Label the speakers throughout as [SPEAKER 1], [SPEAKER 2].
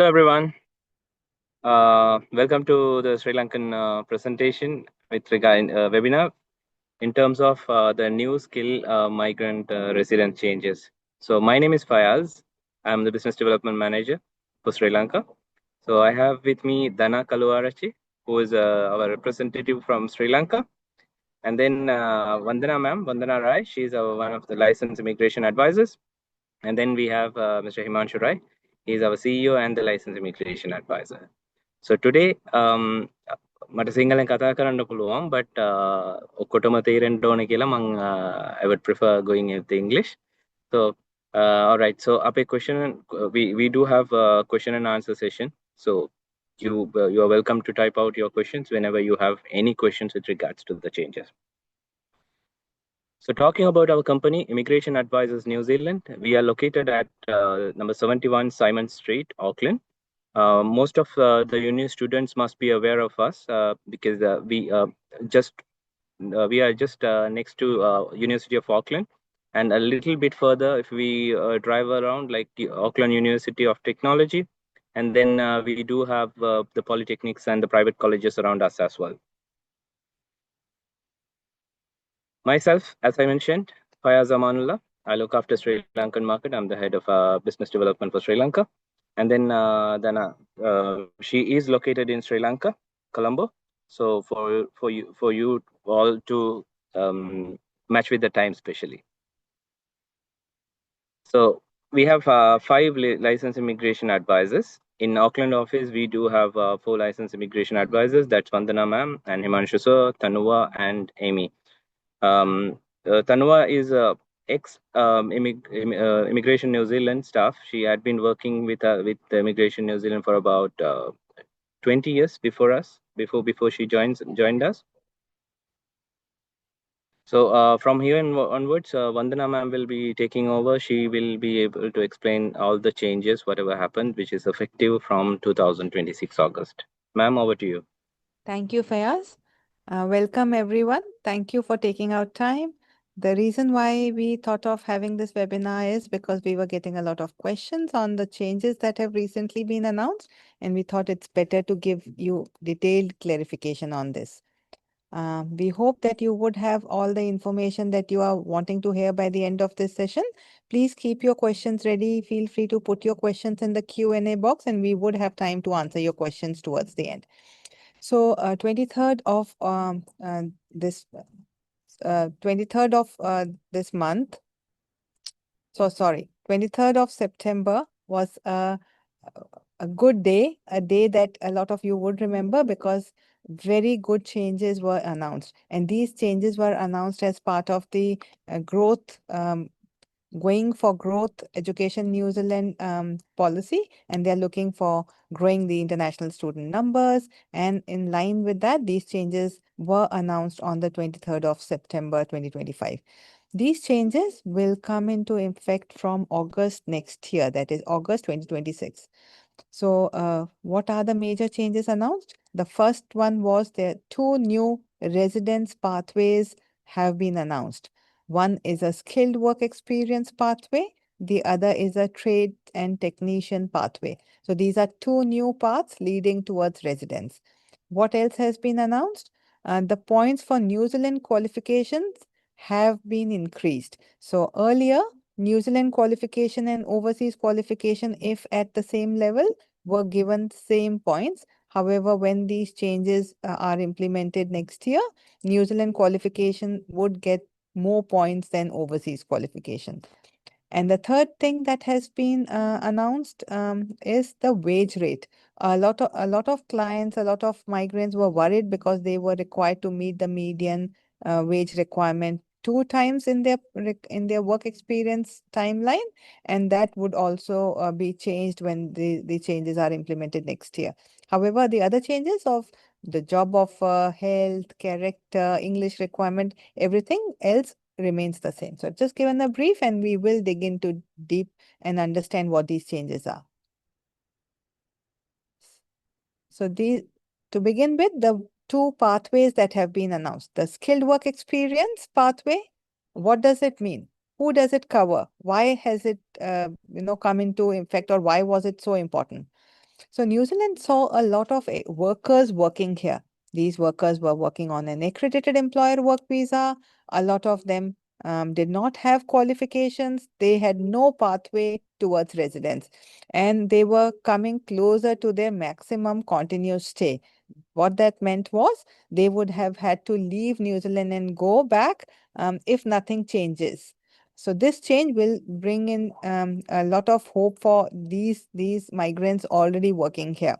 [SPEAKER 1] Hello, everyone. Welcome to the Sri Lankan presentation with regard webinar in terms of the new skill migrant resident changes. So my name is Fayaz. I'm the business development manager for Sri Lanka. So I have with me Dana Kaluarachi, who is our representative from Sri Lanka, and then Vandana Rai. She's one of the licensed immigration advisors, and then we have Mr. Himanshu Rai. He's our CEO and the licensed immigration advisor. So today මට සිංහලෙන් කතා කරන්න පුළුවන් but ඔක්කොටම තේරෙන්න ඕනේ කියලා මම I would prefer going with English. So all right, so අපේ question we do have a question and answer session. So you are welcome to type out your questions whenever you have any questions with regards to the changes. So talking about our company, Immigration Advisors New Zealand, we are located at number 71 Simon Street, Auckland. Most of the uni students must be aware of us because we are just next to University of Auckland, and a little bit further if we drive around, like the Auckland University of Technology, and then we do have the polytechnics and the private colleges around us as well. Myself, as I mentioned, Fayaz Amanullah. I look after Sri Lankan market. I'm the head of business development for Sri Lanka. And then Dana, she is located in Sri Lanka, Colombo. So for you all to match with the time, especially. So we have 5 licensed immigration advisors. In Auckland office, we do have 4 licensed immigration advisors. That's Vandana ma'am and Himanshu sir, Tanuwa and Amy. Tanua is a Immigration New Zealand staff. She had been working with the Immigration New Zealand for about 20 years before she joined us. So from here onwards, Vandana ma'am will be taking over. She will be able to explain all the changes, whatever happened, which is effective from 2026 August. Ma'am, over to you.
[SPEAKER 2] Thank you, Fayaz. Welcome, everyone. Thank you for taking out time. The reason why we thought of having this webinar is because we were getting a lot of questions on the changes that have recently been announced, and we thought it's better to give you detailed clarification on this. We hope that you would have all the information that you are wanting to hear by the end of this session. Please keep your questions ready. Feel free to put your questions in the Q&A box, and we would have time to answer your questions towards the end. So 23rd of this 23rd of this month. So sorry, 23rd of September was a good day, a day that a lot of you would remember because very good changes were announced. And these changes were announced as part of the growth Going for Growth Education New Zealand policy, and they're looking for growing the international student numbers. And in line with that, these changes were announced on the 23rd of September 2025. These changes will come into effect from August next year, that is August 2026. So what are the major changes announced? The first one was there 2 new residence pathways have been announced. One is a skilled work experience pathway. The other is a trade and technician pathway. So these are 2 new paths leading towards residence. What else has been announced? The points for New Zealand qualifications have been increased. So earlier, New Zealand qualification and overseas qualification, if at the same level, were given same points. However, when these changes are implemented next year, New Zealand qualification would get more points than overseas qualification. And the third thing that has been announced is the wage rate. A lot of clients, a lot of migrants were worried because they were required to meet the median wage requirement 2 times in their work experience timeline, and that would also be changed when the changes are implemented next year. However, the other changes of the job offer, health, character, English requirement, everything else remains the same. So I've just given a brief and we will dig into deep and understand what these changes are. So to begin with, the 2 pathways that have been announced. The skilled work experience pathway, what does it mean? Who does it cover? Why has it come into effect, or why was it so important? So New Zealand saw a lot of workers working here. These workers were working on an accredited employer work visa. A lot of them did not have qualifications. They had no pathway towards residence, and they were coming closer to their maximum continuous stay. What that meant was they would have had to leave New Zealand and go back if nothing changes. So this change will bring in a lot of hope for these migrants already working here.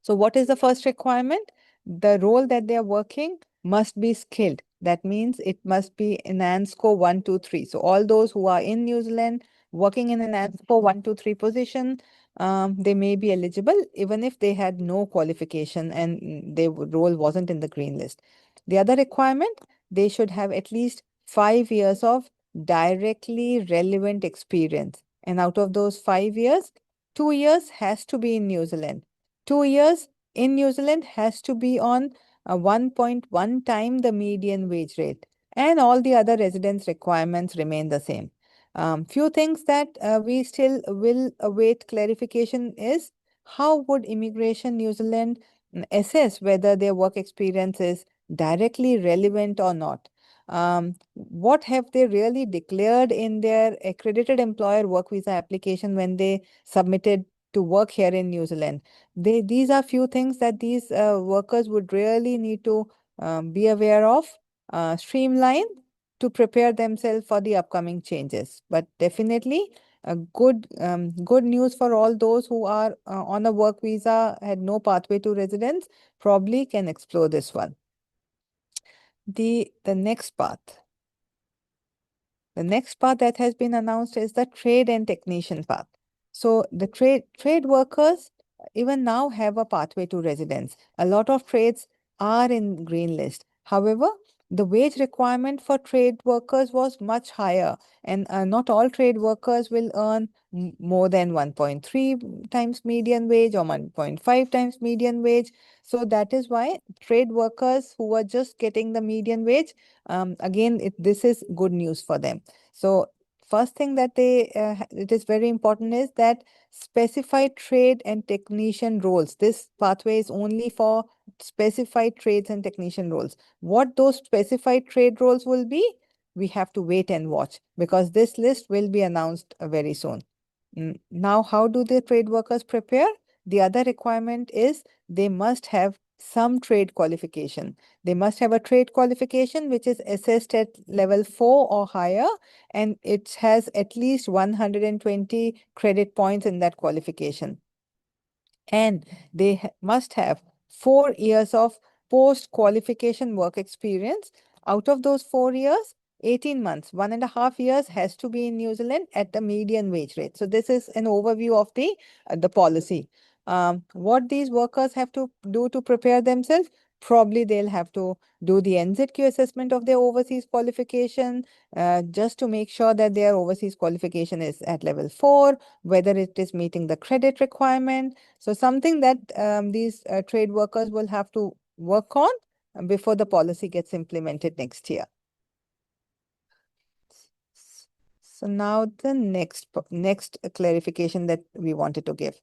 [SPEAKER 2] So what is the first requirement? The role that they are working must be skilled. That means it must be in ANSCO 1, 2, 3. So all those who are in New Zealand working in an ANSCO 1, 2, 3 position, they may be eligible even if they had no qualification and their role wasn't in the green list. The other requirement, they should have at least 5 years of directly relevant experience. And out of those 5 years, 2 years has to be in New Zealand. 2 years in New Zealand has to be on 1.1 time the median wage rate, and all the other residence requirements remain the same. Few things that we still will await clarification is how would Immigration New Zealand assess whether their work experience is directly relevant or not? What have they really declared in their accredited employer work visa application when they submitted to work here in New Zealand? These are few things that these workers would really need to be aware of, streamline to prepare themselves for the upcoming changes. But definitely a good news for all those who are on a work visa, had no pathway to residence, probably can explore this one. The next path. The next path that has been announced is the trade and technician path. So the trade workers even now have a pathway to residence. A lot of trades are in green list. However, the wage requirement for trade workers was much higher, and not all trade workers will earn more than 1.3 times median wage or 1.5 times median wage. So that is why trade workers who are just getting the median wage, again, this is good news for them. So first thing that it is very important is that specified trade and technician roles. This pathway is only for specified trades and technician roles. What those specified trade roles will be, we have to wait and watch, because this list will be announced very soon. Now, how do the trade workers prepare? The other requirement is they must have some trade qualification. They must have a trade qualification which is assessed at level 4 or higher, and it has at least 120 credit points in that qualification. And they must have 4 years of post-qualification work experience. Out of those 4 years, 18 months, 1.5 years has to be in New Zealand at the median wage rate. So this is an overview of the policy. What these workers have to do to prepare themselves, probably they'll have to do the NZQ assessment of their overseas qualification, just to make sure that their overseas qualification is at level 4, whether it is meeting the credit requirement. So something that these trade workers will have to work on before the policy gets implemented next year. So now the next clarification that we wanted to give.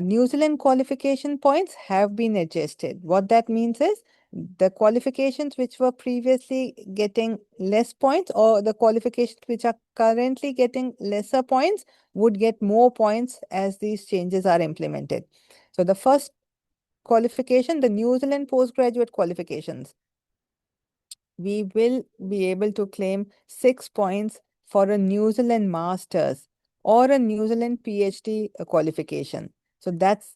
[SPEAKER 2] New Zealand qualification points have been adjusted. What that means is the qualifications which were previously getting less points, or the qualifications which are currently getting lesser points, would get more points as these changes are implemented. So the first qualification, the New Zealand postgraduate qualifications, we will be able to claim 6 points for a New Zealand Masters or a New Zealand PhD qualification. So that's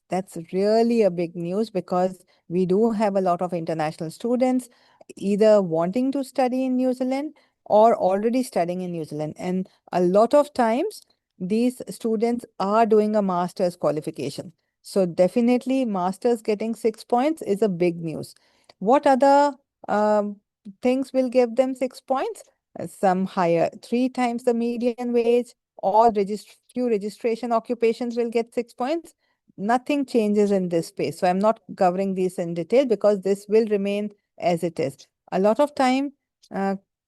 [SPEAKER 2] really a big news, because we do have a lot of international students either wanting to study in New Zealand or already studying in New Zealand. And a lot of times these students are doing a master's qualification. So definitely masters getting 6 points is a big news. What other things will give them 6 points? Some higher, 3 times the median wage, or few registration occupations will get 6 points. Nothing changes in this space. So I'm not covering these in detail because this will remain as it is. A lot of time,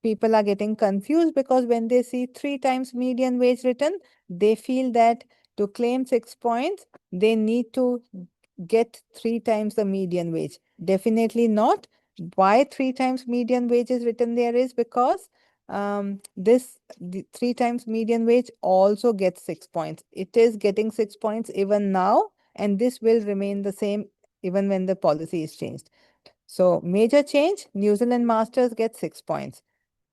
[SPEAKER 2] people are getting confused because when they see 3 times median wage written, they feel that To claim 6 points, they need to get 3 times the median wage. Definitely not. Why 3 times median wage is written there is because the 3 times median wage also gets 6 points. It is getting 6 points even now, and this will remain the same even when the policy is changed. So major change, New Zealand Masters get 6 points.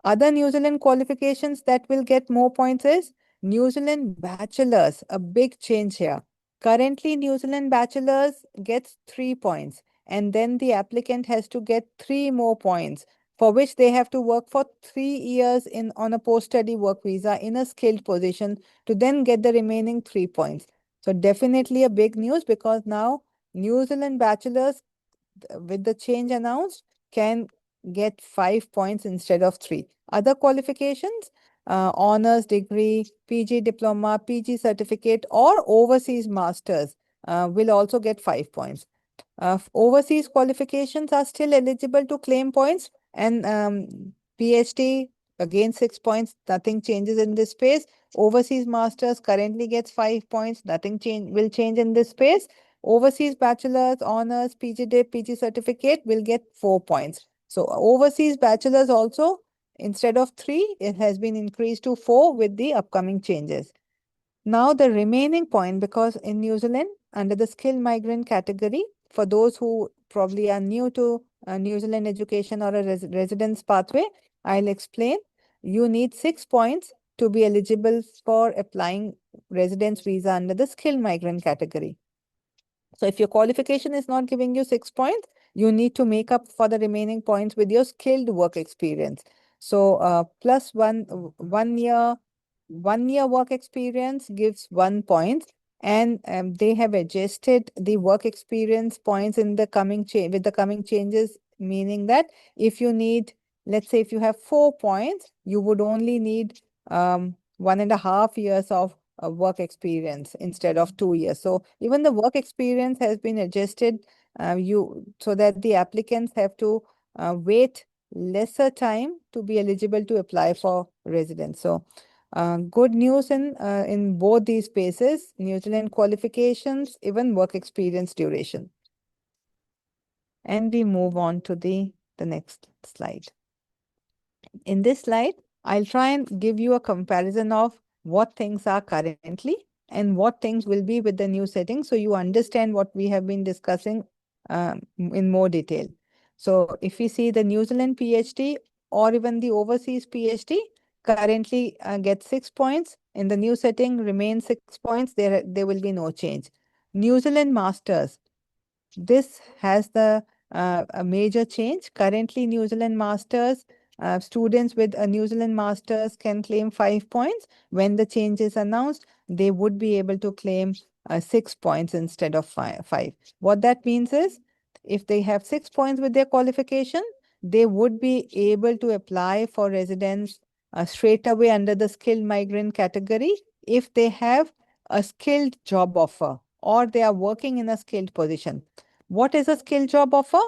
[SPEAKER 2] Other New Zealand qualifications that will get more points is New Zealand Bachelors, a big change here. Currently, New Zealand Bachelors gets 3 points, and then the applicant has to get 3 more points, for which they have to work for 3 years in on a post-study work visa in a skilled position to then get the remaining 3 points. So definitely a big news because now New Zealand Bachelors with the change announced can get 5 points instead of three. Other qualifications, honors degree, PG diploma, PG certificate, or overseas masters will also get 5 points. Overseas qualifications are still eligible to claim points, and PhD again 6 points. Nothing changes in this space. Overseas masters currently gets 5 points. Nothing will change in this space. Overseas bachelor's, honors, PG dip, PG certificate will get 4 points. So overseas bachelor's also, instead of three, it has been increased to four with the upcoming changes. Now the remaining point, because in New Zealand, under the skilled migrant category, for those who probably are new to New Zealand education or a residence pathway, I'll explain. You need 6 points to be eligible for applying residence visa under the skilled migrant category. So if your qualification is not giving you 6 points, you need to make up for the remaining points with your skilled work experience. So plus 1 year work experience gives 1 point, and they have adjusted the work experience points in the coming change with the coming changes, meaning that if you need, let's say, if you have 4 points, you would only need 1.5 years of work experience instead of 2 years. So even the work experience has been adjusted so that the applicants have to wait lesser time to be eligible to apply for residence. So good news in both these spaces, New Zealand qualifications, even work experience duration. And we move on to the next slide. In this slide, I'll try and give you a comparison of what things are currently and what things will be with the new setting, so you understand what we have been discussing in more detail. So if we see the New Zealand PhD or even the overseas PhD, currently gets 6 points. In the new setting, remain 6 points. There will be no change. New Zealand Masters, this has a major change. Currently, New Zealand Masters, students with a New Zealand Masters can claim 5 points. When the change is announced, they would be able to claim 6 points instead of five. What that means is, if they have 6 points with their qualification, they would be able to apply for residence straight away under the skilled migrant category if they have a skilled job offer or they are working in a skilled position. What is a skilled job offer?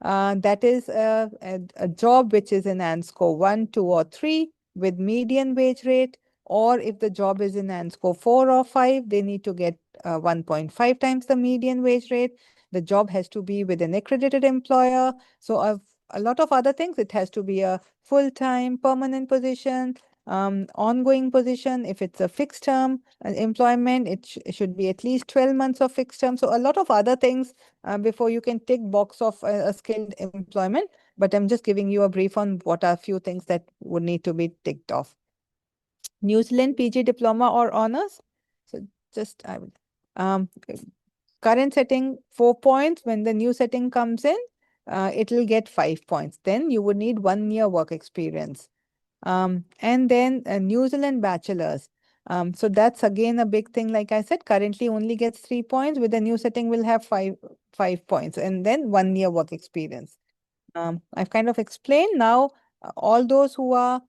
[SPEAKER 2] That is a job which is in ANSCO 1, 2, or 3 with median wage rate, or if the job is in ANSCO 4 or 5, they need to get 1.5 times the median wage rate. The job has to be with an accredited employer. So a lot of other things. It has to be a full-time permanent position, ongoing position. If it's a fixed term employment, it should be at least 12 months of fixed term. So a lot of other things before you can tick box of a skilled employment. But I'm just giving you a brief on what are a few things that would need to be ticked off. New Zealand PG diploma or honors. So just I will current setting 4 points. When the new setting comes in, it will get 5 points. Then you would need 1 year work experience. And then New Zealand bachelors. So that's again a big thing. Like I said, currently only gets 3 points. With the new setting, will have 5 points, and then 1 year work experience. I've kind of explained now. All those who are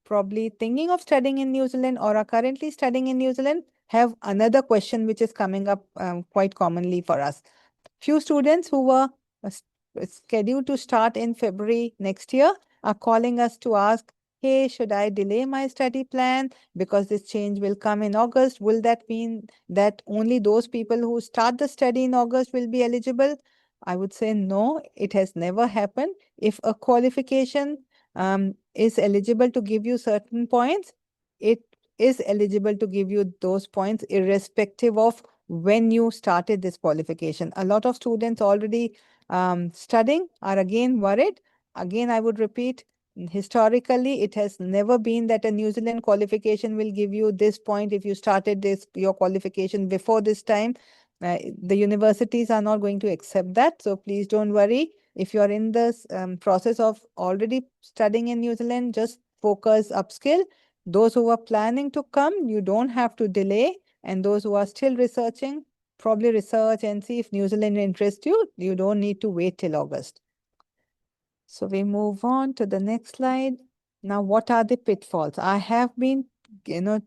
[SPEAKER 2] probably thinking of studying in New Zealand or are currently studying in New Zealand have another question which is coming up quite commonly for us. Few students who were scheduled to start in February next year are calling us to ask, hey, should I delay my study plan because this change will come in August? Will that mean that only those people who start the study in August will be eligible? I would say no, it has never happened. If a qualification is eligible to give you certain points, it is eligible to give you those points irrespective of when you started this qualification. A lot of students already studying are again worried. Again, I would repeat, historically, it has never been that a New Zealand qualification will give you this point if you started this your qualification before this time. The universities are not going to accept that. So please don't worry. If you're in this process of already studying in New Zealand, just focus upskill. Those who are planning to come, you don't have to delay. And those who are still researching, probably research and see if New Zealand interests you. You don't need to wait till August. So we move on to the next slide. Now, what are the pitfalls? I have been,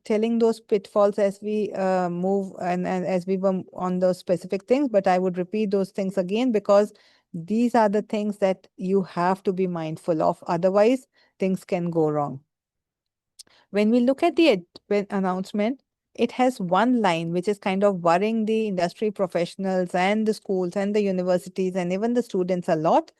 [SPEAKER 2] telling those pitfalls as we move and as we were on those specific things, but I would repeat those things again because these are the things that you have to be mindful of. Otherwise, things can go wrong. When we look at the announcement, it has one line which is kind of worrying the industry professionals and the schools and the universities and even the students a lot.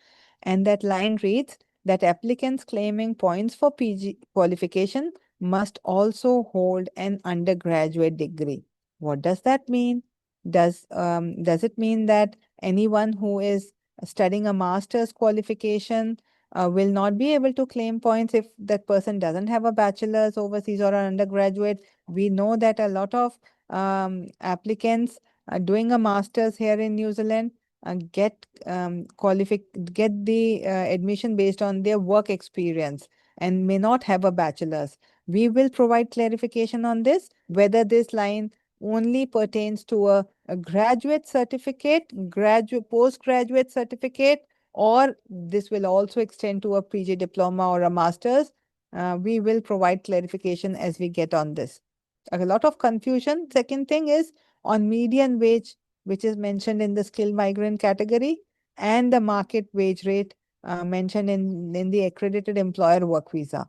[SPEAKER 2] And that line reads that applicants claiming points for PG qualification must also hold an undergraduate degree. What does that mean? Does it mean that anyone who is studying a master's qualification will not be able to claim points if that person doesn't have a bachelor's overseas or an undergraduate? We know that a lot of applicants doing a master's here in New Zealand get get the admission based on their work experience and may not have a bachelor's. We will provide clarification on this, whether this line only pertains to a graduate certificate, postgraduate certificate, or this will also extend to a PG diploma or a master's. We will provide clarification as we get on this. A lot of confusion. Second thing is on median wage, which is mentioned in the skilled migrant category, and the market wage rate mentioned in the accredited employer work visa.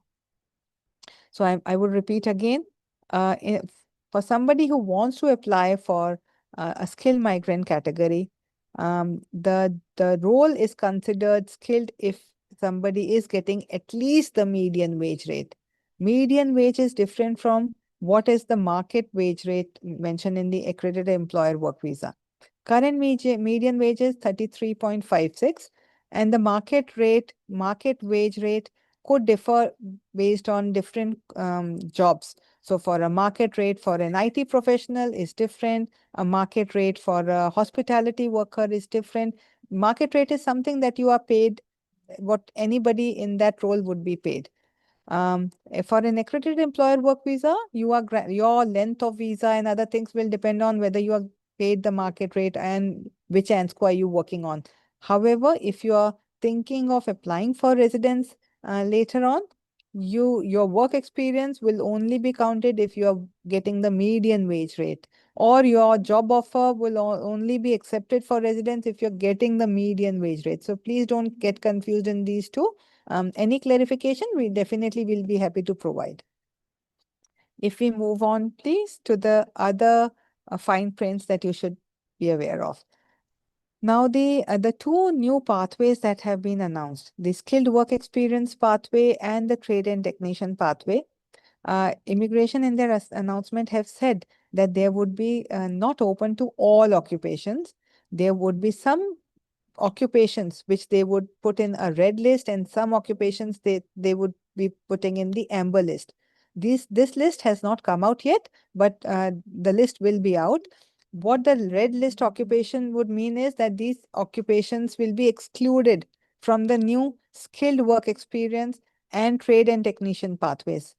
[SPEAKER 2] So I would repeat again, for somebody who wants to apply for a skilled migrant category, the role is considered skilled if somebody is getting at least the median wage rate. Median wage is different from what is the market wage rate mentioned in the accredited employer work visa. Current median wage is 33.56, and the market wage rate could differ based on different jobs. So for a market rate for an IT professional is different. A market rate for a hospitality worker is different. Market rate is something that you are paid, what anybody in that role would be paid. For an accredited employer work visa, your length of visa and other things will depend on whether you are paid the market rate and which ANSCO are you working on. However, if you are thinking of applying for residence later on, your work experience will only be counted if you are getting the median wage rate, or your job offer will only be accepted for residence if you're getting the median wage rate. So please don't get confused in these two. Any clarification, we definitely will be happy to provide. If we move on, please, to the other fine prints that you should be aware of. Now, the two new pathways that have been announced, the skilled work experience pathway and the trade and technician pathway. Immigration in their announcement have said that there would be not open to all occupations. There would be some occupations which they would put in a red list, and some occupations they would be putting in the amber list. This list has not come out yet, but the list will be out. What the red list occupation would mean is that these occupations will be excluded from the new skilled work experience and trade and technician pathways.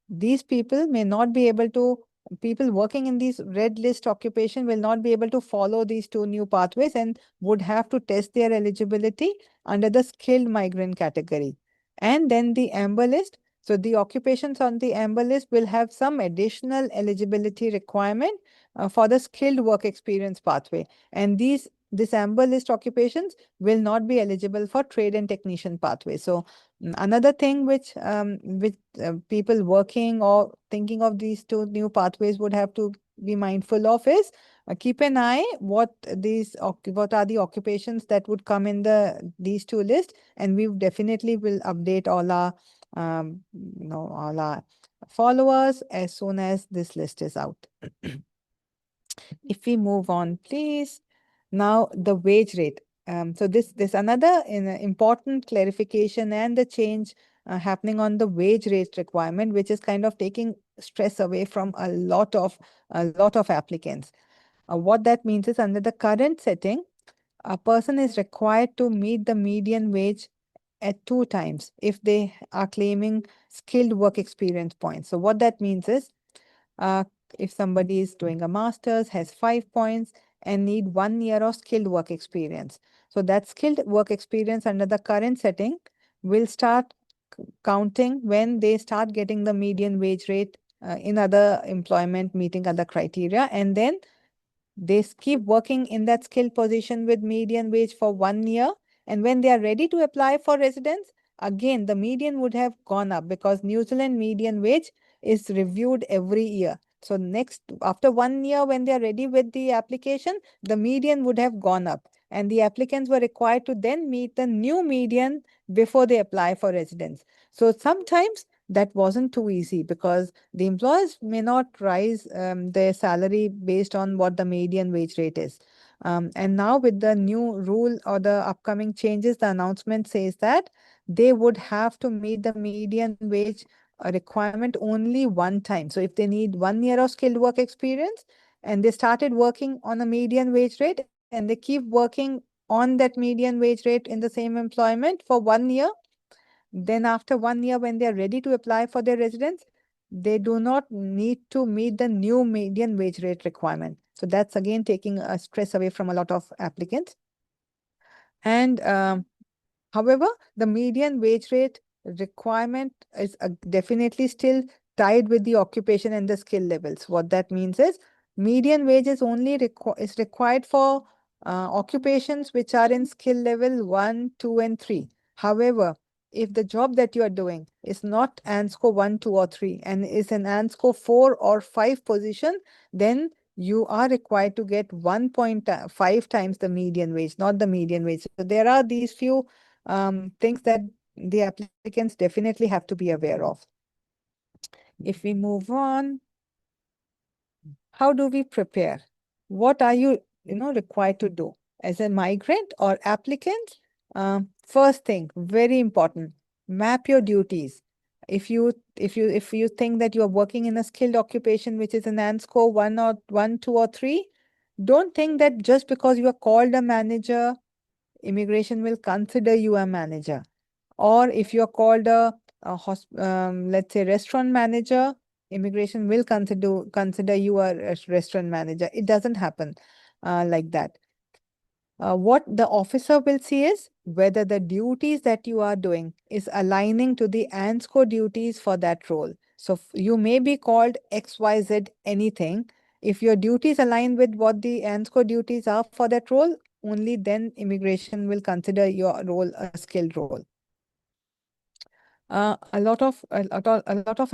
[SPEAKER 2] These people may not be able to, people working in these red list occupation will not be able to follow these two new pathways and would have to test their eligibility under the skilled migrant category. And then the amber list. So the occupations on the amber list will have some additional eligibility requirement for the skilled work experience pathway. And these this amber list occupations will not be eligible for trade and technician pathway. So another thing which people working or thinking of these two new pathways would have to be mindful of is keep an eye what are the occupations that would come in these two lists, and we definitely will update all our followers as soon as this list is out. If we move on, please. Now, the wage rate. So this another important clarification and the change happening on the wage rate requirement, which is kind of taking stress away from a lot of applicants. What that means is, under the current setting, a person is required to meet the median wage at 2 times if they are claiming skilled work experience points. So what that means is, uh, if somebody is doing a master's, has 5 points, and need 1 year of skilled work experience. So that skilled work experience under the current setting will start counting when they start getting the median wage rate in other employment meeting other criteria, and then they keep working in that skilled position with median wage for 1 year. And when they are ready to apply for residence, again, the median would have gone up because New Zealand median wage is reviewed every year. So next, after 1 year, when they are ready with the application, the median would have gone up. And the applicants were required to then meet the new median before they apply for residence. So sometimes that wasn't too easy because the employers may not rise their salary based on what the median wage rate is. And now with the new rule or the upcoming changes, the announcement says that they would have to meet the median wage requirement only 1 time. So if they need 1 year of skilled work experience and they started working on a median wage rate and they keep working on that median wage rate in the same employment for 1 year, then after 1 year, when they are ready to apply for their residence, they do not need to meet the new median wage rate requirement. So that's again taking a stress away from a lot of applicants. And however, the median wage rate requirement is definitely still tied with the occupation and the skill levels. What that means is, median wage is only required for occupations which are in skill level 1, 2, and 3. However, if the job that you are doing is not ANSCO 1, 2, or 3 and is an ANSCO 4 or 5 position, then you are required to get 1.5 times the median wage, not the median wage. So there are these few things that the applicants definitely have to be aware of. If we move on, how do we prepare? What are you required to do as a migrant or applicant? First thing, very important, map your duties. If you think that you are working in a skilled occupation which is an ANSCO 1 or 1, 2, or 3, don't think that just because you are called a manager, immigration will consider you a manager. Or if you're called let's say, restaurant manager, immigration will consider you a restaurant manager. It doesn't happen like that. What the officer will see is whether the duties that you are doing is aligning to the ANSCO duties for that role. So you may be called XYZ anything. If your duties align with what the ANSCO duties are for that role, only then immigration will consider your role a skilled role. A lot of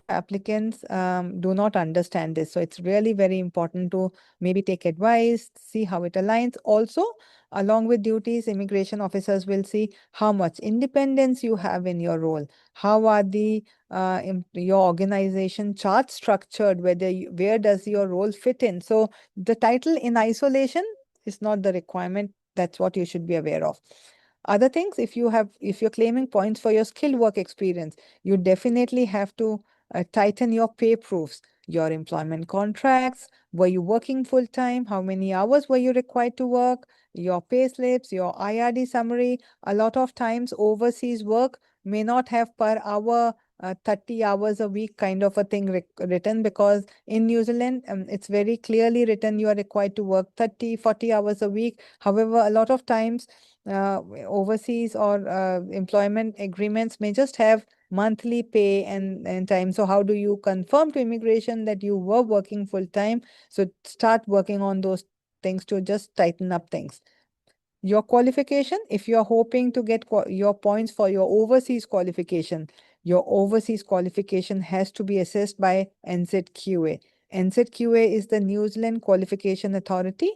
[SPEAKER 2] applicants do not understand this, so it's really very important to maybe take advice, see how it aligns. Also, along with duties, immigration officers will see how much independence you have in your role, how are your organization chart structured, where does your role fit in. So the title in isolation is not the requirement. That's what you should be aware of. Other things, if you're claiming points for your skilled work experience, you definitely have to tighten your pay proofs, your employment contracts. Were you working full time? How many hours were you required to work? Your pay slips, your IRD summary. A lot of times overseas work may not have per hour 30 hours a week kind of a thing written, because in New Zealand, it's very clearly written you are required to work 30, 40 hours a week. However, a lot of times overseas or employment agreements may just have monthly pay and time. So how do you confirm to immigration that you were working full time? So start working on those things to just tighten up things. Your qualification, if you are hoping to get your points for your overseas qualification has to be assessed by NZQA. NZQA is the New Zealand Qualification Authority,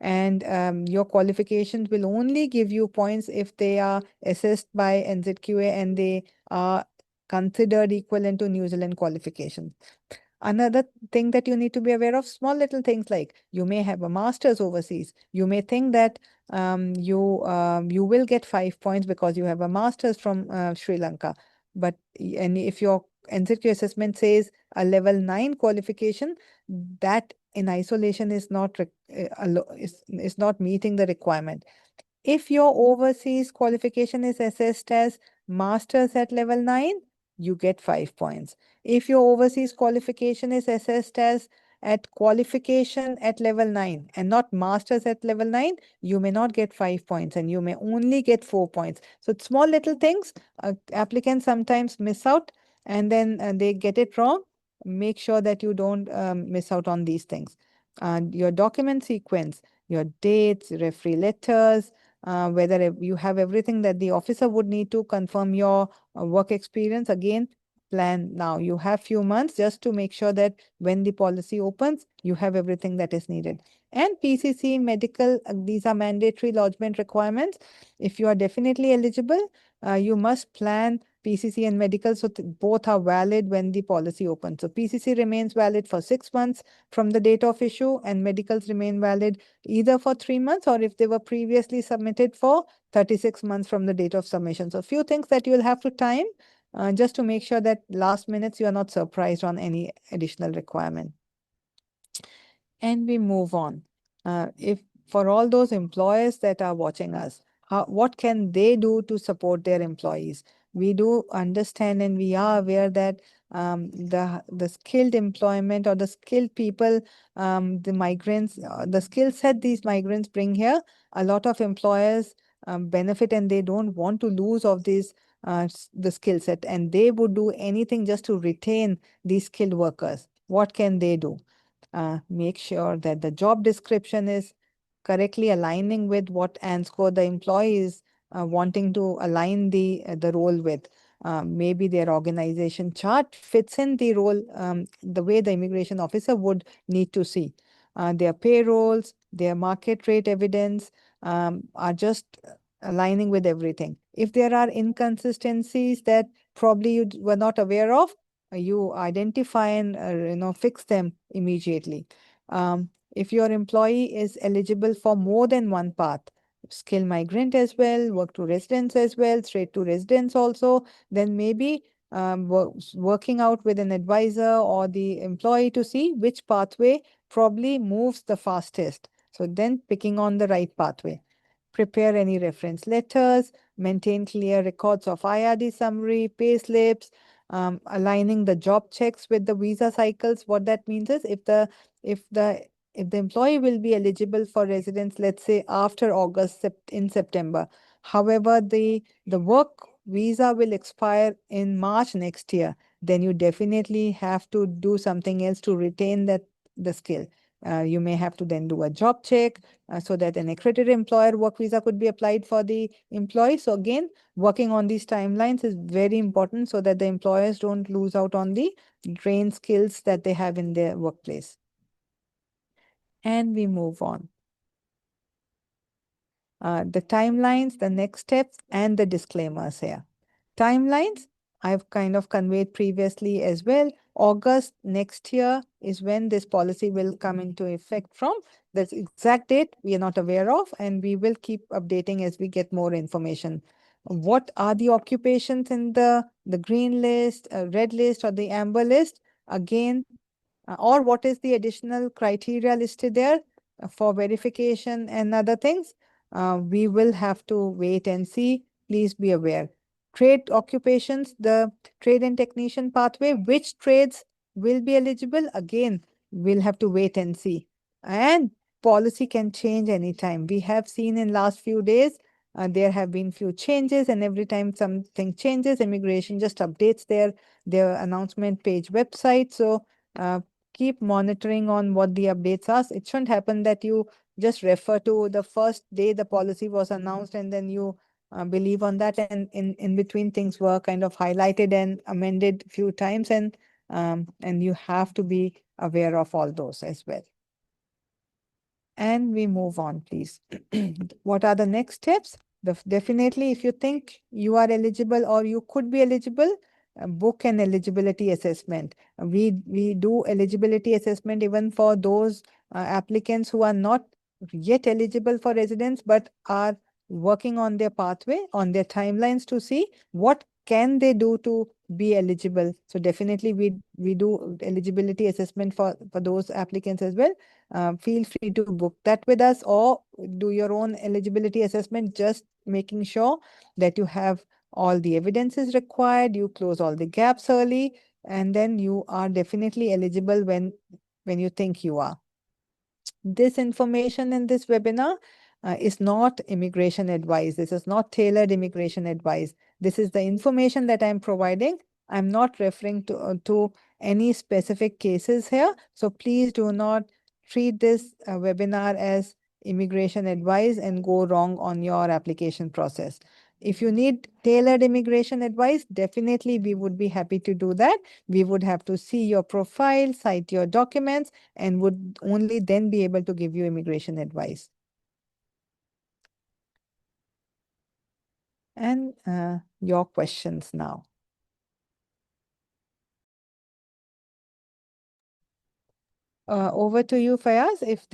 [SPEAKER 2] and your qualifications will only give you points if they are assessed by NZQA and they are considered equivalent to New Zealand qualifications. Another thing that you need to be aware of, small little things like you may have a master's overseas. You may think that you will get 5 points because you have a master's from Sri Lanka. But and if your NZQ assessment says a level 9 qualification, that in isolation is not is not meeting the requirement. If your overseas qualification is assessed as master's at level 9, you get 5 points. If your overseas qualification is assessed as at qualification at level 9 and not master's at level 9, you may not get 5 points and you may only get 4 points. So small little things, applicants sometimes miss out and then they get it wrong. Make sure that you don't miss out on these things. Your document sequence, your dates, referee letters, whether you have everything that the officer would need to confirm your work experience. Again, plan now. You have few months just to make sure that when the policy opens, you have everything that is needed. And PCC, medical, these are mandatory lodgement requirements. If you are definitely eligible, you must plan PCC and medical, so both are valid when the policy opens. So PCC remains valid for 6 months from the date of issue, and medicals remain valid either for 3 months or if they were previously submitted for 36 months from the date of submission. So a few things that you'll have to time just to make sure that last minutes you are not surprised on any additional requirement. And we move on. If for all those employers that are watching us, what can they do to support their employees? We do understand and we are aware that the skilled employment or the skilled people, the migrants, the skill set these migrants bring here, a lot of employers benefit and they don't want to lose of these the skill set, and they would do anything just to retain these skilled workers. What can they do? Make sure that the job description is correctly aligning with what ANSCO, the employee, is wanting to align the role with. Maybe their organization chart fits in the role the way the immigration officer would need to see. Their payrolls, their market rate evidence are just aligning with everything. If there are inconsistencies that probably you were not aware of, you identify and fix them immediately. If your employee is eligible for more than one path, skill migrant as well, work to residence as well, straight to residence also, then maybe working out with an advisor or the employee to see which pathway probably moves the fastest. So then picking on the right pathway. Prepare any reference letters, maintain clear records of IRD summary, pay slips, aligning the job checks with the visa cycles. What that means is if the if the employee will be eligible for residence, let's say after August in September, however the work visa will expire in March next year, then you definitely have to do something else to retain the skill. You may have to then do a job check so that an accredited employer work visa could be applied for the employee. So again, working on these timelines is very important so that the employers don't lose out on the trained skills that they have in their workplace. And we move on. The timelines, the next steps, and the disclaimers here. Timelines, I've kind of conveyed previously as well. August next year is when this policy will come into effect from. The exact date we are not aware of, and we will keep updating as we get more information. What are the occupations in the green list, red list, or the amber list? Again, or what is the additional criteria listed there for verification and other things? We will have to wait and see. Please be aware. Trade occupations, the trade and technician pathway, which trades will be eligible? Again, we'll have to wait and see. And policy can change anytime. We have seen in last few days, there have been few changes, and every time something changes, immigration just updates their announcement page website. So keep monitoring on what the updates are. It shouldn't happen that you just refer to the first day the policy was announced, and then you believe on that. And in between, things were kind of highlighted and amended few times, and you have to be aware of all those as well. And we move on, please. What are the next steps? Definitely, if you think you are eligible or you could be eligible, book an eligibility assessment. We do eligibility assessment even for those applicants who are not yet eligible for residence but are working on their pathway, on their timelines to see what can they do to be eligible. So definitely we do eligibility assessment for those applicants as well. Feel free to book that with us or do your own eligibility assessment, just making sure that you have all the evidences required, you close all the gaps early, and then you are definitely eligible when you think you are. This information in this webinar is not immigration advice. This is not tailored immigration advice. This is the information that I'm providing. I'm not referring to any specific cases here. So please do not treat this webinar as immigration advice and go wrong on your application process. If you need tailored immigration advice, definitely we would be happy to do that. We would have to see your profile, cite your documents, and would only then be able to give you immigration advice. And your questions now. Over to you, Fayaz. If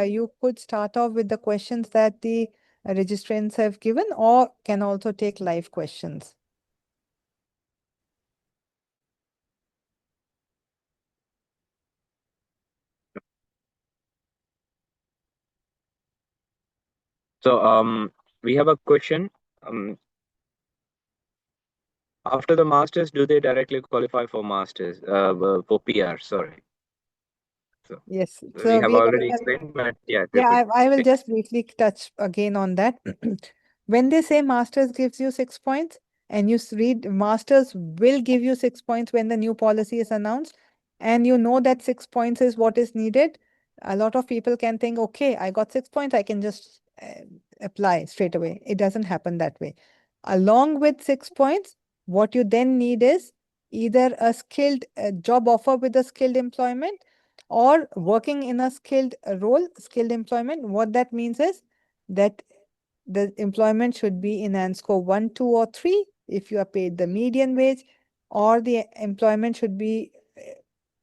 [SPEAKER 2] you could start off with the questions that the registrants have given, or can also take live questions.
[SPEAKER 1] So we have a question. After the masters, do they directly qualify for masters for PR? Sorry.
[SPEAKER 2] Yes.
[SPEAKER 1] We
[SPEAKER 2] So
[SPEAKER 1] have
[SPEAKER 2] we are
[SPEAKER 1] already
[SPEAKER 2] getting
[SPEAKER 1] explained, but yeah, if you
[SPEAKER 2] Yeah,
[SPEAKER 1] could
[SPEAKER 2] I will
[SPEAKER 1] explain.
[SPEAKER 2] just briefly touch again on that. When they say masters gives you 6 points, and you read masters will give you 6 points when the new policy is announced, and you know that 6 points is what is needed, a lot of people can think, okay, I got 6 points, I can just apply straight away. It doesn't happen that way. Along with 6 points, what you then need is either a skilled job offer with a skilled employment, or working in a skilled role, skilled employment. What that means is that the employment should be in ANSCO 1, 2, or 3 if you are paid the median wage, or the employment should be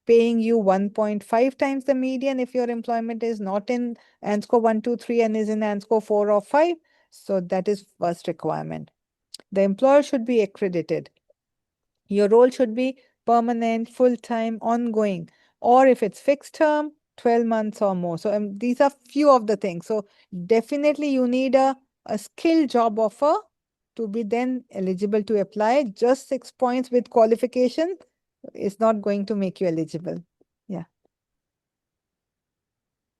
[SPEAKER 2] paying you 1.5 times the median if your employment is not in ANSCO 1, 2, 3 and is in ANSCO 4 or 5. So that is first requirement. The employer should be accredited. Your role should be permanent, full-time, ongoing, or if it's fixed term, 12 months or more. So these are few of the things. So definitely you need a skill job offer to be then eligible to apply. Just 6 points with qualification is not going to make you eligible. Yeah.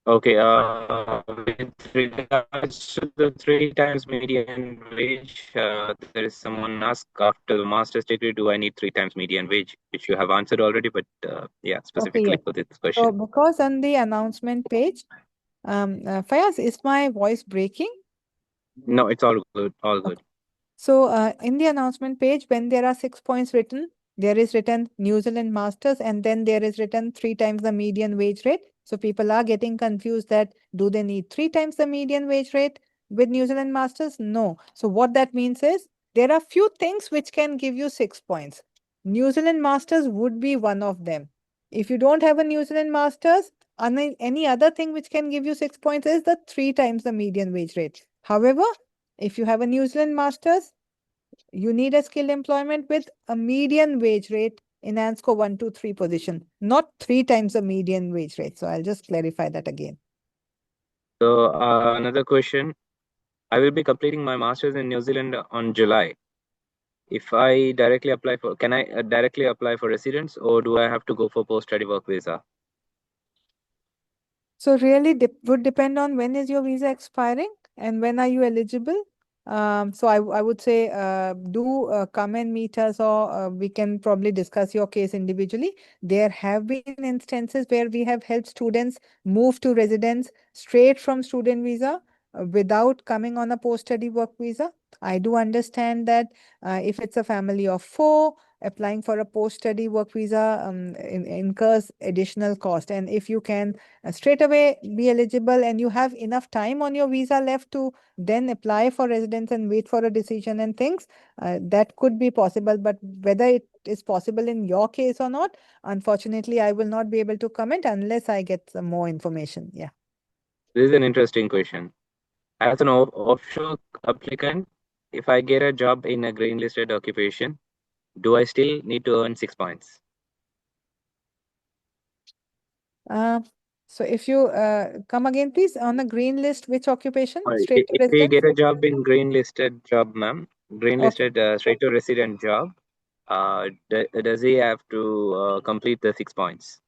[SPEAKER 1] Okay, with regards to the 3 times median wage, there is someone asked after the master's degree, do I need 3 times median wage? Which you have answered already, but yeah,
[SPEAKER 2] Okay,
[SPEAKER 1] specifically
[SPEAKER 2] yes.
[SPEAKER 1] for this
[SPEAKER 2] So
[SPEAKER 1] question.
[SPEAKER 2] because on the announcement page, Fayaz, is my voice breaking?
[SPEAKER 1] No, it's all good, all
[SPEAKER 2] Okay.
[SPEAKER 1] good.
[SPEAKER 2] So in the announcement page, when there are 6 points written, there is written New Zealand Masters, and then there is written 3 times the median wage rate. So people are getting confused that do they need 3 times the median wage rate with New Zealand Masters? No. So what that means is there are few things which can give you 6 points. New Zealand Masters would be one of them. If you don't have a New Zealand Masters, any other thing which can give you 6 points is the 3 times the median wage rate. However, if you have a New Zealand Masters, you need a skilled employment with a median wage rate in ANSCO 1, 2, 3 position, not 3 times the median wage rate. So I'll just clarify that again.
[SPEAKER 1] So another question, I will be completing my master's in New Zealand on July. If I directly apply for, can I directly apply for residence, or do I have to go for post-study work visa?
[SPEAKER 2] So really would depend on when is your visa expiring and when are you eligible. So I would say do come and meet us, or we can probably discuss your case individually. There have been instances where we have helped students move to residence straight from student visa without coming on a post-study work visa. I do understand that if it's a family of four, applying for a post-study work visa incurs additional cost. And if you can straight away be eligible and you have enough time on your visa left to then apply for residence and wait for a decision and things, that could be possible. But whether it is possible in your case or not, unfortunately, I will not be able to comment unless I get some more information. Yeah.
[SPEAKER 1] This is an interesting question. As an offshore applicant, if I get a job in a green listed occupation, do I still need to earn 6 points?
[SPEAKER 2] Uh, so if you come again, please, on the green list, which occupation?
[SPEAKER 1] Sorry,
[SPEAKER 2] Straight to
[SPEAKER 1] if we
[SPEAKER 2] residence?
[SPEAKER 1] get a job in green listed job, ma'am, green
[SPEAKER 2] Okay.
[SPEAKER 1] listed straight to resident job, does he have to complete the 6 points?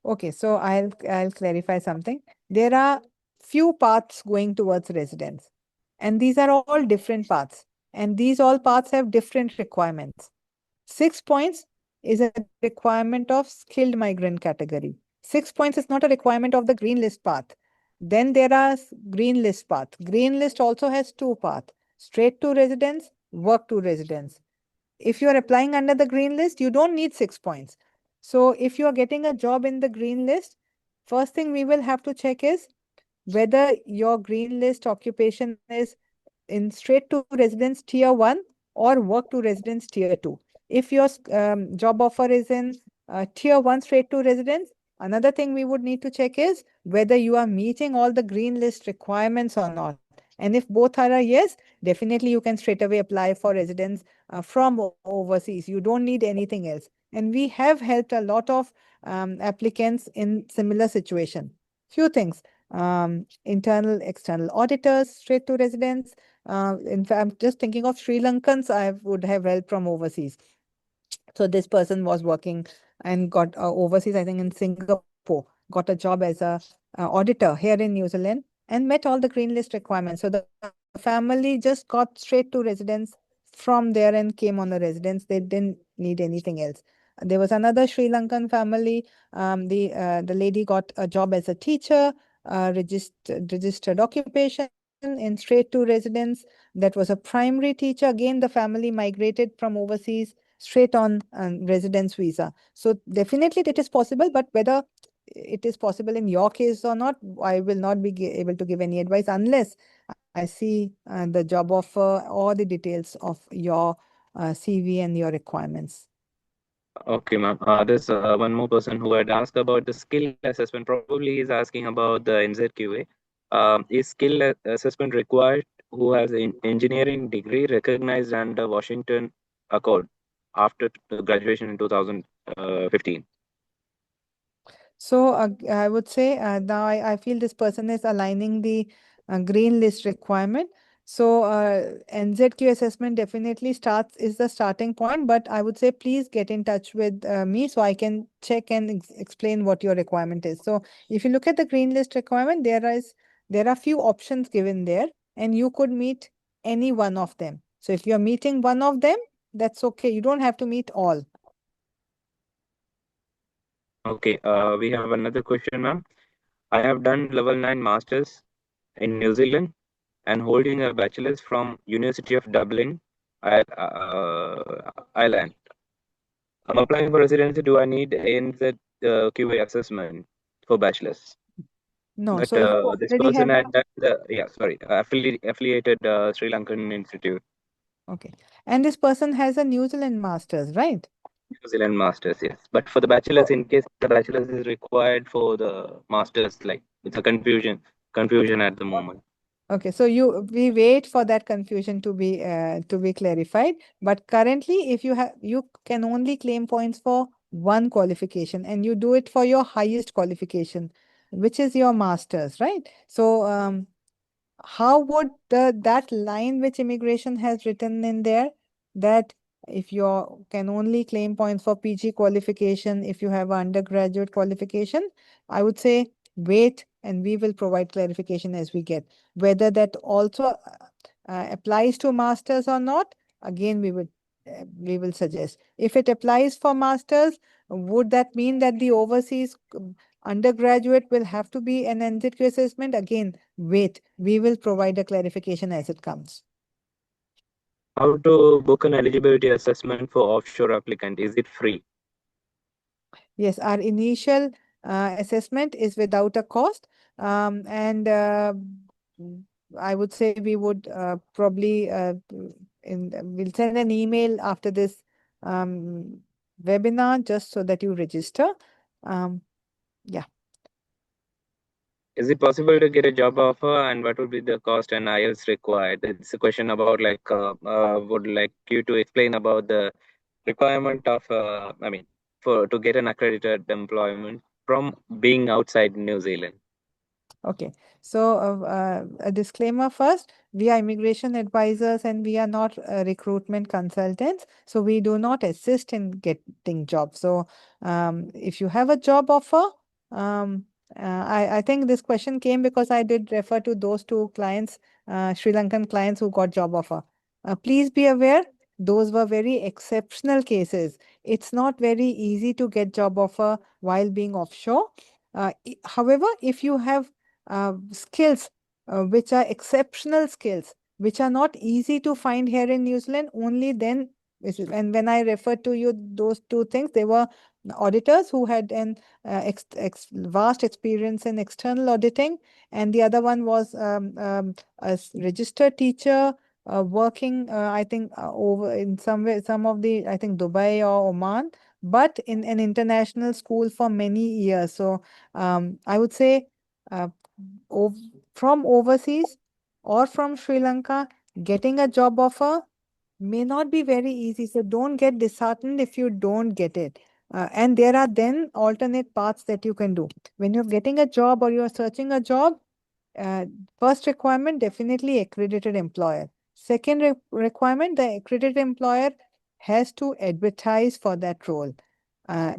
[SPEAKER 2] Okay, so I'll clarify something. There are few paths going towards residence, and these are all different paths, and these all paths have different requirements. 6 points is a requirement of skilled migrant category. 6 points is not a requirement of the green list path. Then there are green list path. Green list also has two paths: straight to residence, work to residence. If you are applying under the green list, you don't need 6 points. So if you are getting a job in the green list, first thing we will have to check is whether your green list occupation is in straight to residence tier 1 or work to residence tier 2. If your job offer is in tier 1 straight to residence, another thing we would need to check is whether you are meeting all the green list requirements or not. And if both are a yes, definitely you can straight away apply for residence from overseas. You don't need anything else. And we have helped a lot of applicants in similar situation. Few things: internal, external auditors, straight to residence. In fact, I'm just thinking of Sri Lankans I would have help from overseas. So this person was working and got overseas, I think in Singapore, got a job as a auditor here in New Zealand and met all the green list requirements. So the family just got straight to residence from there and came on a residence. They didn't need anything else. There was another Sri Lankan family. The lady got a job as a teacher, registered occupation in straight to residence. That was a primary teacher. Again, the family migrated from overseas straight on residence visa. So definitely it is possible, but whether it is possible in your case or not, I will not be able to give any advice unless I see the job offer or the details of your CV and your requirements.
[SPEAKER 1] Okay, ma'am. There's one more person who had asked about the skill assessment. Probably is asking about the NZQA. Is skill assessment required who has an engineering degree recognized under Washington Accord after graduation in 2015?
[SPEAKER 2] So I would say now I feel this person is aligning the green list requirement. So NZQ assessment definitely is the starting point, but I would say please get in touch with me so I can check and explain what your requirement is. So if you look at the green list requirement, there are few options given there, and you could meet any one of them. So if you're meeting one of them, that's okay. You don't have to meet all.
[SPEAKER 1] Okay, we have another question, ma'am. I have done level 9 masters in New Zealand and holding a bachelor's from University of Dublin, Ireland. I'm applying for residency. Do I need ANZ QA assessment for bachelor's?
[SPEAKER 2] No,
[SPEAKER 1] But
[SPEAKER 2] so if you
[SPEAKER 1] this
[SPEAKER 2] already
[SPEAKER 1] person
[SPEAKER 2] have
[SPEAKER 1] had done the, yeah, sorry, affiliated Sri Lankan Institute,
[SPEAKER 2] okay. And this person has a New Zealand master's, right?
[SPEAKER 1] New Zealand masters, yes. But for the
[SPEAKER 2] Oh,
[SPEAKER 1] bachelor's, in case the bachelor's is required for the masters, like it's a confusion at the moment.
[SPEAKER 2] okay. So we wait for that confusion to be clarified. But currently, if you can only claim points for one qualification, and you do it for your highest qualification, which is your master's, right? So how would that line which immigration has written in there, that if you can only claim points for PG qualification if you have undergraduate qualification, I would say wait and we will provide clarification as we get whether that also applies to masters or not, again we will suggest. If it applies for masters, would that mean that the overseas undergraduate will have to be an NZQ assessment? Again, wait, we will provide a clarification as it comes.
[SPEAKER 1] How to book an eligibility assessment for offshore applicant? Is it free?
[SPEAKER 2] Yes, our initial assessment is without a cost, and I would say we would probably we'll send an email after this um, webinar just so that you register. Yeah.
[SPEAKER 1] Is it possible to get a job offer, and what would be the cost and IELTS required? It's a question about like would like you to explain about the requirement of I mean for to get an accredited employment from being outside New Zealand.
[SPEAKER 2] Okay, so a disclaimer first, we are immigration advisors and we are not recruitment consultants. So we do not assist in getting jobs. So if you have a job offer, um, I think this question came because I did refer to those two clients, Sri Lankan clients who got job offer. Please be aware, those were very exceptional cases. It's not very easy to get job offer while being offshore. However, if you have skills which are exceptional skills, which are not easy to find here in New Zealand, only then. And when I refer to you those two things, they were auditors who had an vast experience in external auditing, and the other one was a registered teacher working, I think, over in somewhere, some of the, I think, Dubai or Oman, but in an international school for many years. So I would say uh, from overseas or from Sri Lanka, getting a job offer may not be very easy. So don't get disheartened if you don't get it. And there are then alternate paths that you can do. When you're getting a job or you're searching a job, uh, first requirement, definitely accredited employer. Second requirement, the accredited employer has to advertise for that role,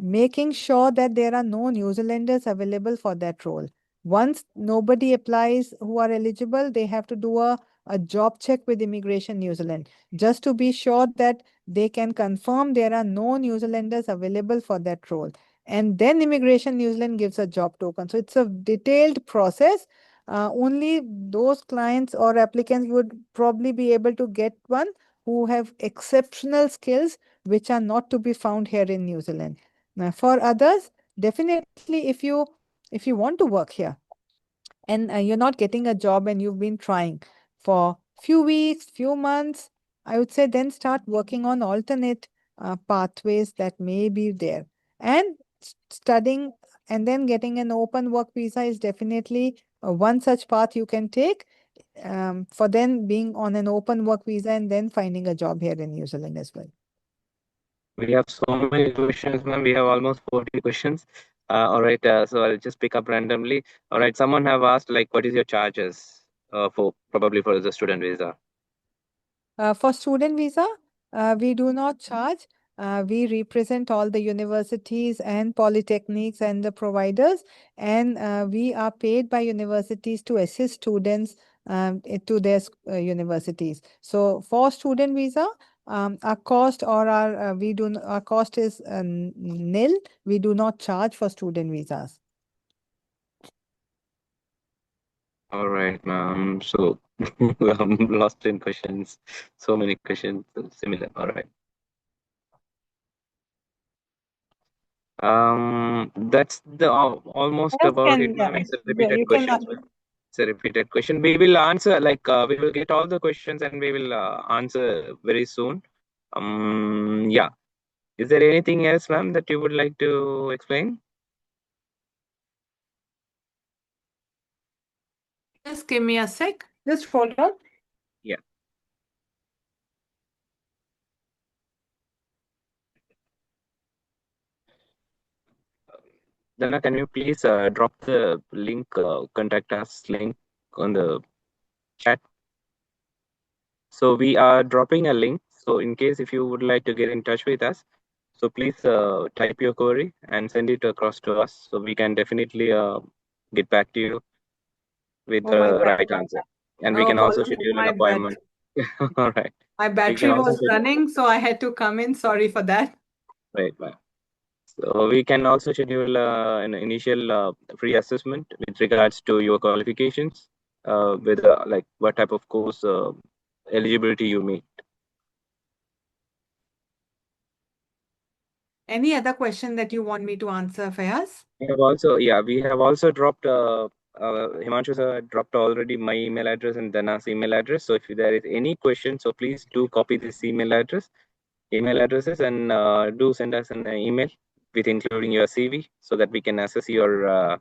[SPEAKER 2] making sure that there are no New Zealanders available for that role. Once nobody applies who are eligible, they have to do a job check with Immigration New Zealand just to be sure that they can confirm there are no New Zealanders available for that role. And then Immigration New Zealand gives a job token. So it's a detailed process. Only those clients or applicants would probably be able to get one who have exceptional skills which are not to be found here in New Zealand. Now, for others, definitely if you want to work here and you're not getting a job and you've been trying for few weeks, few months, I would say then start working on alternate pathways that may be there. And studying and then getting an open work visa is definitely one such path you can take for then being on an open work visa and then finding a job here in New Zealand as well.
[SPEAKER 1] We have so many questions, ma'am. We have almost 40 questions. All right, so I'll just pick up randomly. All right, someone have asked like, what is your charges for probably for the student visa?
[SPEAKER 2] For student visa, we do not charge. We represent all the universities and polytechnics and the providers, and we are paid by universities to assist students to their universities. So for student visa, our cost or our our cost is nil. We do not charge for student visas.
[SPEAKER 1] All right, ma'am. So I'm lost in questions. So many questions similar. All right. That's the almost
[SPEAKER 2] Yes,
[SPEAKER 1] about it,
[SPEAKER 2] can
[SPEAKER 1] ma'am. It's a repeated
[SPEAKER 2] you can
[SPEAKER 1] question. It's a repeated question. We will answer like we will get all the questions and we will answer very soon. Yeah. Is there anything else, ma'am, that you would like to explain?
[SPEAKER 2] just give me a sec. Just hold on.
[SPEAKER 1] Yeah. Dana, can you please drop the link, contact us link on the chat? So we are dropping a link. So in case if you would like to get in touch with us, so please type your query and send it across to us. So we can definitely get back to you with
[SPEAKER 2] Oh, my
[SPEAKER 1] the
[SPEAKER 2] bad.
[SPEAKER 1] right answer. And we
[SPEAKER 2] Oh,
[SPEAKER 1] can also schedule an
[SPEAKER 2] my bad.
[SPEAKER 1] appointment. All right.
[SPEAKER 2] My
[SPEAKER 1] We can
[SPEAKER 2] battery
[SPEAKER 1] also
[SPEAKER 2] was running, so I had to come in. Sorry for that.
[SPEAKER 1] right, ma'am. So we can also schedule an initial free assessment with regards to your qualifications, with like what type of course eligibility you meet.
[SPEAKER 2] Any other question that you want me to answer, Fayaz?
[SPEAKER 1] We have also dropped, Himanshu sir dropped already my email address and Dana's email address. So if there is any question, so please do copy this email addresses, and do send us an email with including your CV so that we can assess your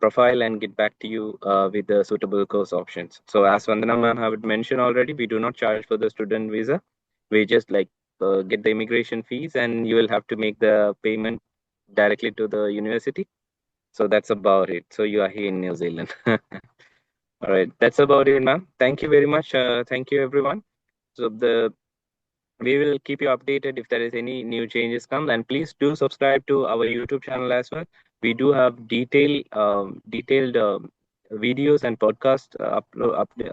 [SPEAKER 1] profile and get back to you with the suitable course options. So as Vandana ma'am have mentioned already, we do not charge for the student visa. We just like get the immigration fees, and you will have to make the payment directly to the university. So that's about it. So you are here in New Zealand. All right, that's about it, ma'am. Thank you very much. Thank you, everyone. So we will keep you updated if there is any new changes come, and please do subscribe to our YouTube channel as well. We do have detailed videos and podcast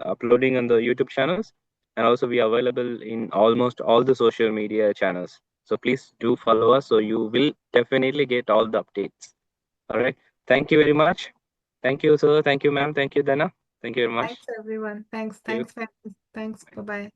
[SPEAKER 1] uploading on the YouTube channels, and also we are available in almost all the social media channels. So please do follow us, so you will definitely get all the updates. All right. Thank you very much. Thank you, sir. Thank you, ma'am. Thank you, Dana. Thank you very much.
[SPEAKER 2] Thanks, everyone. Thanks.
[SPEAKER 1] Thank you.
[SPEAKER 2] Thanks, Fayaz. Thanks. Bye-bye.